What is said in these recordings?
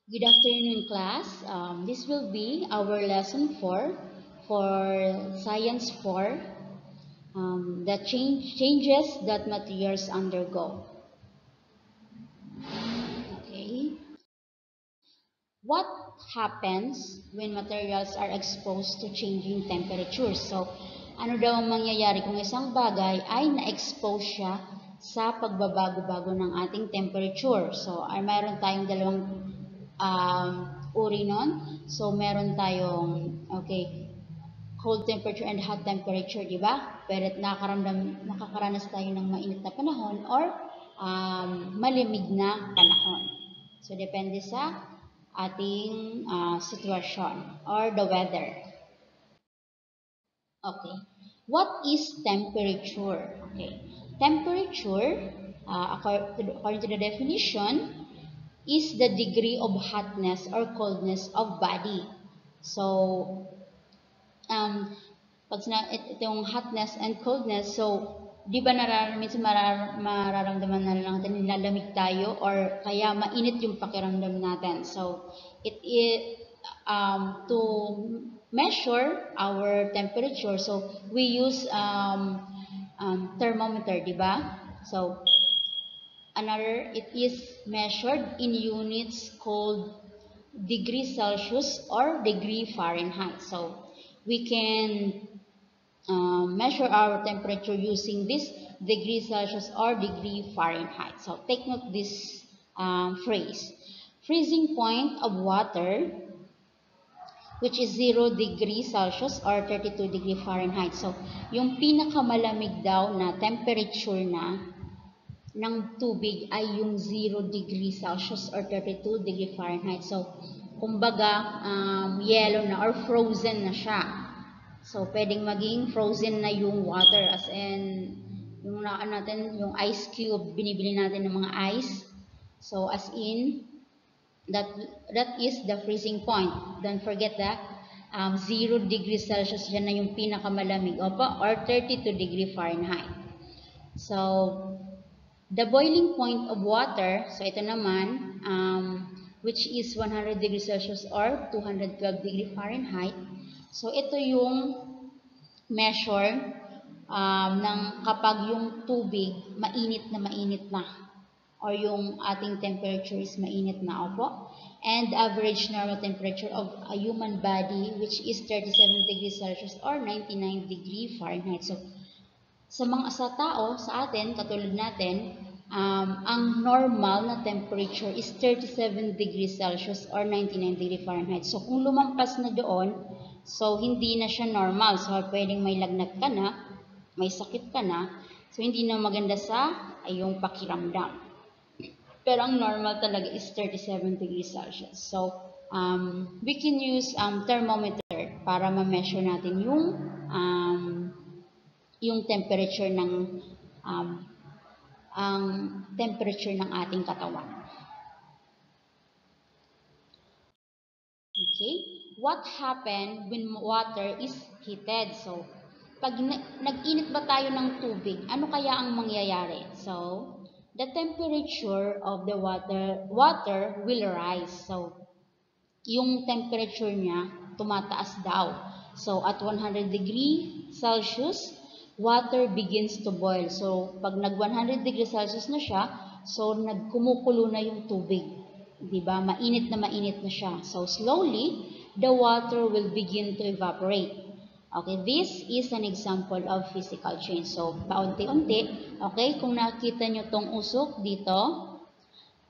Good afternoon, class. This will be our lesson 4 for Science 4, the changes that materials undergo. Okay. What happens when materials are exposed to changing temperatures? So, ano daw ang mangyayari kung isang bagay ay na-expose siya sa pagbabago-bago ng ating temperature? So, ay mayroon tayong dalawang um, uri nun. So, meron tayong, okay, cold temperature and hot temperature, di ba? Pero nakakaranas tayo ng mainit na panahon or malimig na panahon. So, depende sa ating sitwasyon or the weather. Okay. What is temperature? Okay. Temperature, according to the definition, is the degree of hotness or coldness of body. So, um, pag itong hotness and coldness, so, di ba minsan mararamdaman na lang natin nilalamig tayo or kaya mainit yung pakiramdam natin. So, to measure our temperature, so we use thermometer, di ba? So, it is measured in units called degree Celsius or degree Fahrenheit. So, we can measure our temperature using this degree Celsius or degree Fahrenheit. So take note this phrase. Freezing point of water, which is 0 degree Celsius or 32 degree Fahrenheit. So yung pinakamalamig daw na temperature na ng tubig ay yung 0 degree Celsius or 32 degree Fahrenheit. So kumbaga yellow na or frozen na siya. So, pwedeng maging frozen na yung water as in yung natin, yung ice cube, binibili natin ng mga ice. So, as in, that is the freezing point. Don't forget that 0 degrees Celsius, yan na yung pinakamalamig, or 32 degree Fahrenheit. So, the boiling point of water, so ito naman, which is 100 degrees Celsius or 212 degree Fahrenheit. So, ito yung measure ng kapag yung tubig mainit na or yung ating temperature is mainit na, opo. And average normal temperature of a human body, which is 37 degrees Celsius or 99 degree Fahrenheit. So, sa tao, sa atin, katulad natin, ang normal na temperature is 37 degrees Celsius or 99 degree Fahrenheit. So, kung lumampas na doon, so hindi na siya normal. So, pwedeng may lagnat ka na, may sakit ka na. So, hindi na maganda sa iyong pakiramdam. Pero ang normal talaga is 37 degrees Celsius. So, we can use thermometer para ma-measure natin yung temperature ng ang temperature ng ating katawan. Okay? What happened when water is heated? So, pag nag-init ba tayo ng tubig, ano kaya ang mangyayari? So, the temperature of the water will rise. So, yung temperature niya tumataas daw. So, at 100 degree Celsius, water begins to boil. So, pag nag 100 degree Celsius na siya, so nagkumukulo na yung tubig. 'Di ba? Mainit na siya. So, slowly, the water will begin to evaporate. Okay, this is an example of physical change. So, paunti-unti, okay, kung nakita nyo tong usok dito,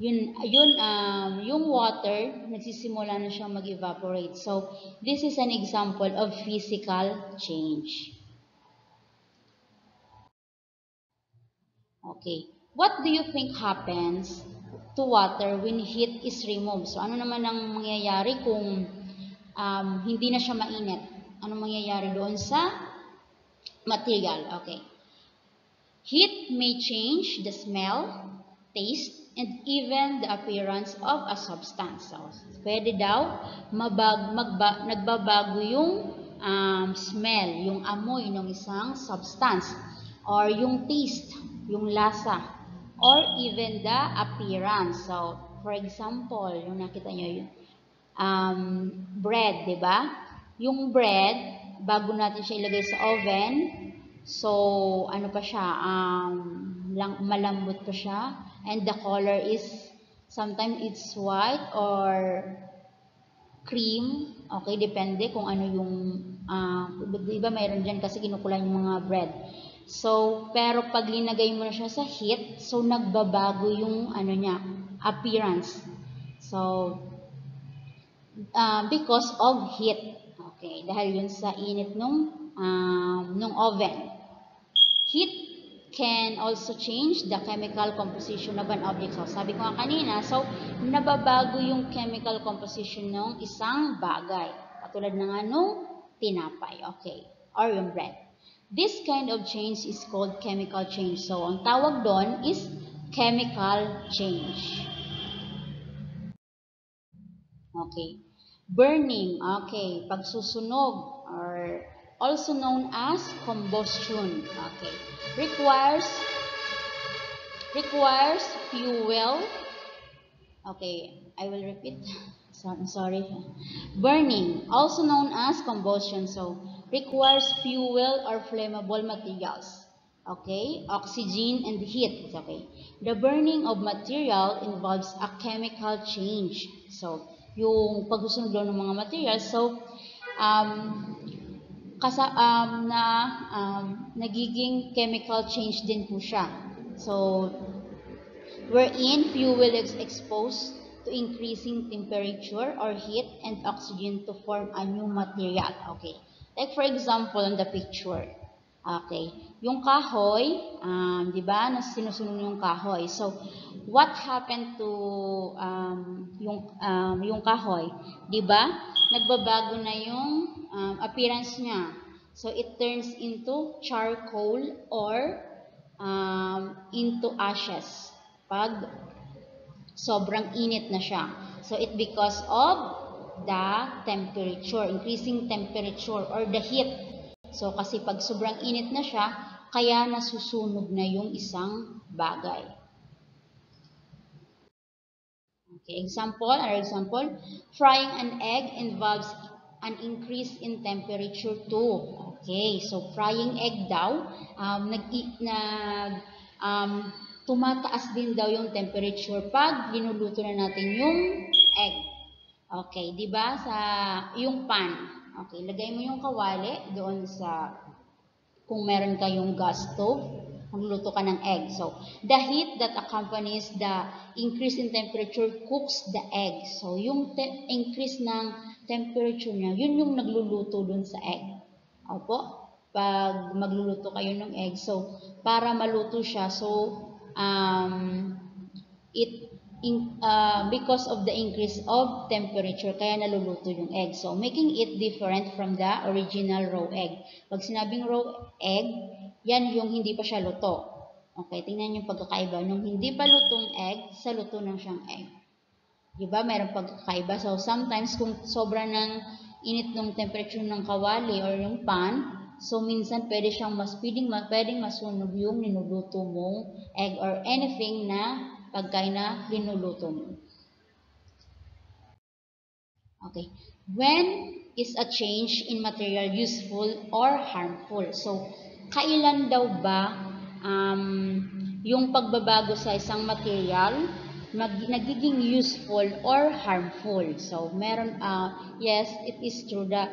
yung water, nagsisimula na siyang mag-evaporate. So, this is an example of physical change. Okay. What do you think happens to water when heat is removed? So, ano naman ang mangyayari kung hindi na siya mainit? Ano mangyayari doon sa material? Okay. Heat may change the smell, taste, and even the appearance of a substance. So, pwede daw nagbabago yung smell, yung amoy ng isang substance, or yung taste, yung lasa, or even the appearance. So, For example, yung nakita nyo yun, bread, di ba? Yung bread, bago natin siya ilagay sa oven, so, ano pa siya, malambot pa siya, and the color is, sometimes it's white or cream, okay, depende kung ano yung, di ba mayroon dyan kasi kinukulan yung mga bread. So, pero pag linagay mo na siya sa heat, so nagbabago yung ano niya, appearance. So, because of heat. Okay, dahil yun sa init nung oven. Heat can also change the chemical composition of an object. So, sabi ko nga kanina, so, nababago yung chemical composition ng isang bagay. Katulad ng anong tinapay, okay, or yung bread. This kind of change is called chemical change. So, ang tawag doon is chemical change. Okay. Burning, okay, pagsusunog, or also known as combustion, okay, requires fuel, okay, I will repeat, sorry, burning, also known as combustion, so requires fuel or flammable materials, okay, oxygen and heat, okay, the burning of material involves a chemical change, so yung pagsusunog ng mga materials, so nagiging chemical change din po siya. So, wherein fuel is exposed to increasing temperature or heat and oxygen to form a new material. Okay. Like for example, on the picture. Okay. Yung kahoy, di ba, sinusunog yung kahoy. So, what happened to yung kahoy? Di ba, nagbabago na yung appearance niya. So, it turns into charcoal or into ashes pag sobrang init na siya. So, it because of the temperature, increasing temperature or the heat. So, kasi pag sobrang init na siya, kaya nasusunog na yung isang bagay. Okay, another example, frying an egg involves an increase in temperature too. Okay, so frying egg daw, tumataas din daw yung temperature pag linuluto na natin yung egg. Okay, di ba sa yung pan, okay, lagay mo yung kawali doon sa, kung meron kayong gas stove, magluluto ka ng egg. So, the heat that accompanies the increase in temperature cooks the egg. So, yung increase ng temperature niya, yun yung nagluluto dun sa egg. Opo, pag magluluto kayo ng egg, so, para maluto siya, so, because of the increase of temperature, kaya naluluto yung egg. So, making it different from the original raw egg. Pag sinabing raw egg, yan yung hindi pa siya luto. Okay, tingnan yung pagkakaiba. Nung hindi pa lutong egg, sa luto ng siyang egg. Diba? Mayroong pagkakaiba. So, sometimes kung sobra ng init ng temperature ng kawali or yung pan, so minsan pwedeng masunog yung ninuluto mong egg or anything na pagkain na linuluto mo. Okay. When is a change in material useful or harmful? So, kailan daw ba yung pagbabago sa isang material nagiging useful or harmful? So, yes, it is true that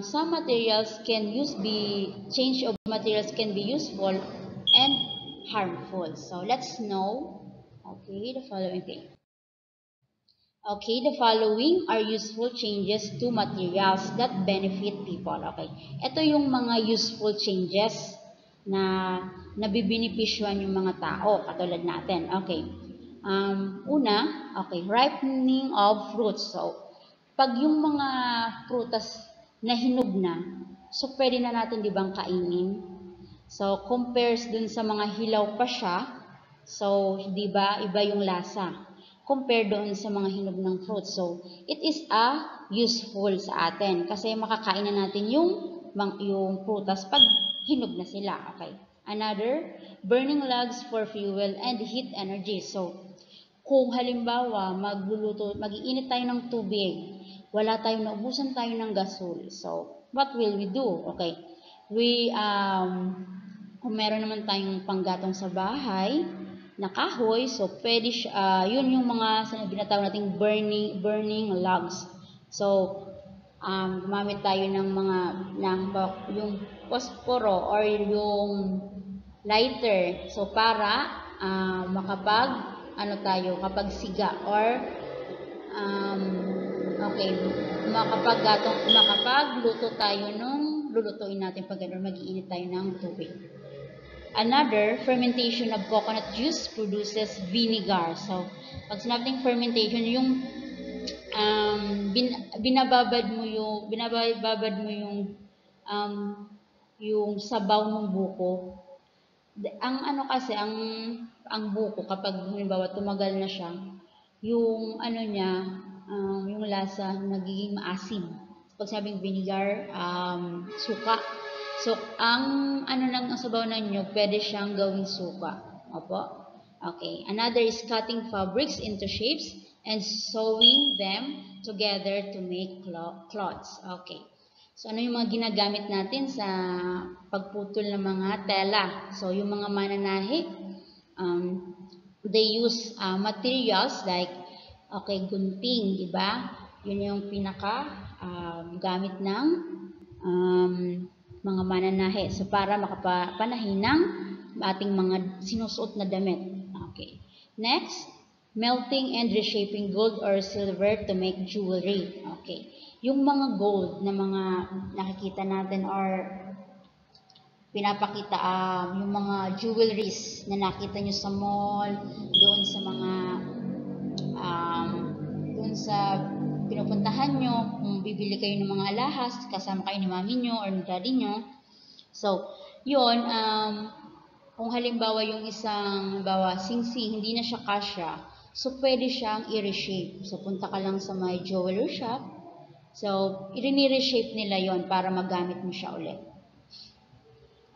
some materials change of materials can be useful and harmful. So, let's know. Okay, the following thing. Okay, the following are useful changes to materials that benefit people. Okay, ito yung mga useful changes na nabibinipisyuhan yung mga tao, katulad natin. Okay, una, okay, ripening of fruits. So, pag yung mga prutas na hinog na, so pwede na natin di bang kainin? So, compares dun sa mga hilaw pa siya, so, di ba, iba yung lasa compare doon sa mga hinog ng fruit. So, it is useful sa atin kasi makakain na natin yung prutas pag hinog na sila. Okay. Another, burning logs for fuel and heat energy. So, kung halimbawa mag-iinit tayo ng tubig, wala tayong naubusan tayo ng gasol. So, what will we do? Okay. Kung meron naman tayong panggatong sa bahay na kahoy, so pwede siya, yun yung mga binatawag nating burning logs. So, gumamit tayo ng yung posporo or yung lighter. So, para kapag siga or okay, makapagluto tayo nung lulutuin natin pag mag-iinit tayo ng tubig. Another, fermentation of coconut juice produces vinegar. So, pag sinabing fermentation, yung binababad mo yung sabaw ng buko. Ang buko kapag halimbawa tumagal na siya, yung yung lasa nagiging maasim. Pag sabing vinegar, suka. So, ang sabaw ninyo, pwede siyang gawing suka. Opo. Okay. Another is cutting fabrics into shapes and sewing them together to make cloths. Okay. So, ano yung mga ginagamit natin sa pagputol ng mga tela? So, yung mga mananahi, they use materials like, gunting, di ba? Yun yung pinaka gamit ng mga mananahi. So, para makapanahin ng ating mga sinusuot na damit. Okay. Next, melting and reshaping gold or silver to make jewelry. Okay. Yung mga gold na mga nakikita natin or pinapakita yung mga jewelries na nakita nyo sa mall, doon sa mga doon sa pinupuntahan nyo, kung bibili kayo ng mga alahas, kasama kayo ni mami nyo or ni daddy nyo. So, yun, kung halimbawa yung isang, sing-sing, hindi na siya kasya, so pwede siyang i-reshape. So, punta ka lang sa my jewelry shop. So, i-reshape nila yon para magamit mo siya ulit.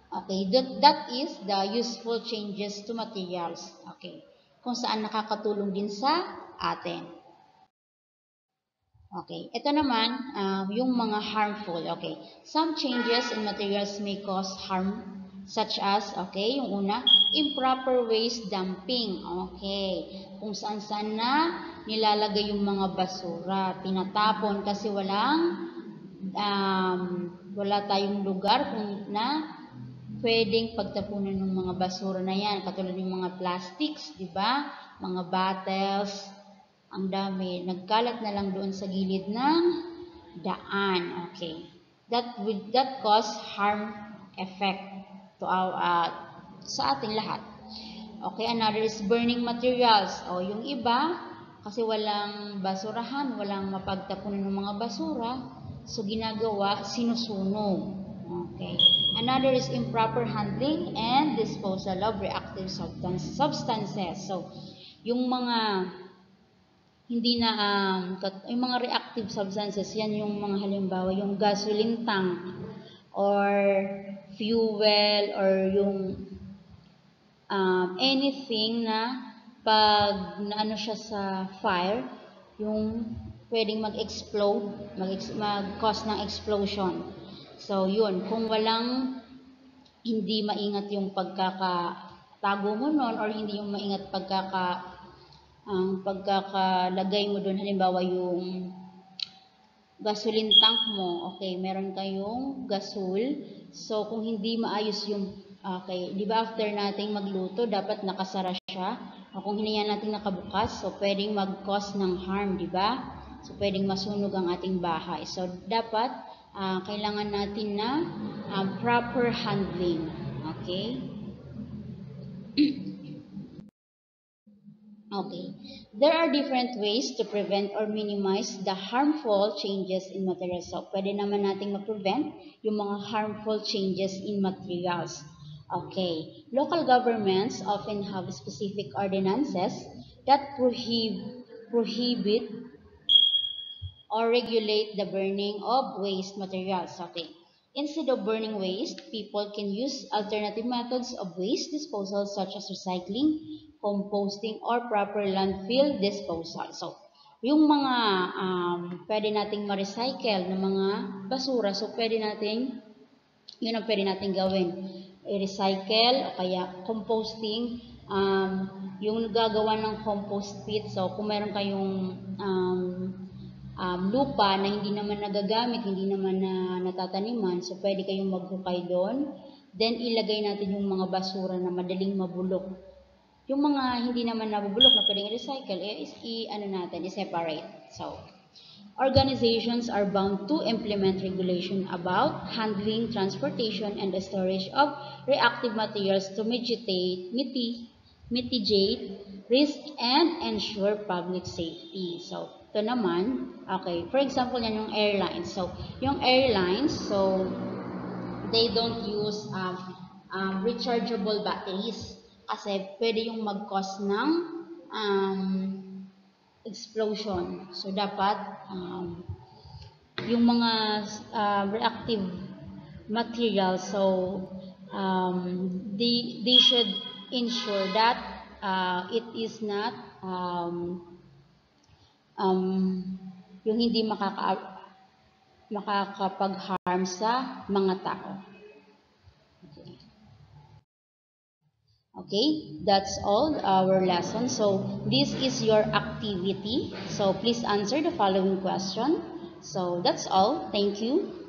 Okay, that is the useful changes to materials. Okay, kung saan nakakatulong din sa atin. Okay, ito naman, yung mga harmful. Okay, some changes in materials may cause harm, such as, okay, yung una, improper waste dumping. Okay, kung saan-saan na nilalagay yung mga basura, tinatapon kasi wala tayong lugar kung na pwedeng pagtapunan ng mga basura na yan, katulad ng mga plastics, di ba? Mga bottles, ang dami. Nagkalat na lang doon sa gilid ng daan. Okay. That cause harm effect to sa ating lahat. Okay, another is burning materials. O, yung iba, kasi walang basurahan, walang mapagtapunan ng mga basura, so ginagawa, sinusunog. Okay. Another is improper handling and disposal of reactive substances. So, yung mga hindi na yung mga reactive substances, yan yung mga halimbawa, yung gasoline tank or fuel or yung anything na pag naano siya sa fire, yung pwedeng mag-explode, mag-cause ng explosion. So, yun. Kung hindi maingat yung pagkakatago mo nun or hindi yung maingat pagkakalagay mo dun, halimbawa yung gasoline tank mo, okay, meron kayong gasol. So, kung hindi maayos yung, okay, di ba after nating magluto, dapat nakasara siya. O kung hindi yan natin nakabukas, so pwedeng mag-cause ng harm, di ba? So, pwedeng masunog ang ating bahay. So, dapat kailangan natin na proper handling. Okay? Okay. There are different ways to prevent or minimize the harmful changes in materials. So, pwede naman nating ma-prevent yung mga harmful changes in materials. Okay. Local governments often have specific ordinances that prohibit or regulate the burning of waste materials. Okay. Instead of burning waste, people can use alternative methods of waste disposal such as recycling, composting, or proper landfill disposal. So, yung mga pwede nating ma-recycle na mga basura, so pwede nating, yun ang pwede nating gawin. I-recycle o kaya composting, yung gagawa ng compost pit. So, kung meron kayong lupa na hindi naman nagagamit, hindi naman na natataniman, so pwede kayong maghukay doon. Then, ilagay natin yung mga basura na madaling mabulok. Yung mga hindi naman nabubulok na pwedeng i-recycle, i-separate. So, organizations are bound to implement regulation about handling, transportation, and the storage of reactive materials to mitigate risk and ensure public safety. So, ito naman, okay, for example, yan yung airlines. So, yung airlines, so, they don't use rechargeable batteries kasi pwede yung mag-cause ng explosion. So, dapat yung mga reactive materials, so they should ensure that it is not yung hindi makakapag-harm sa mga tao. Okay, that's all our lesson. So this is your activity. So please answer the following question. So that's all. Thank you.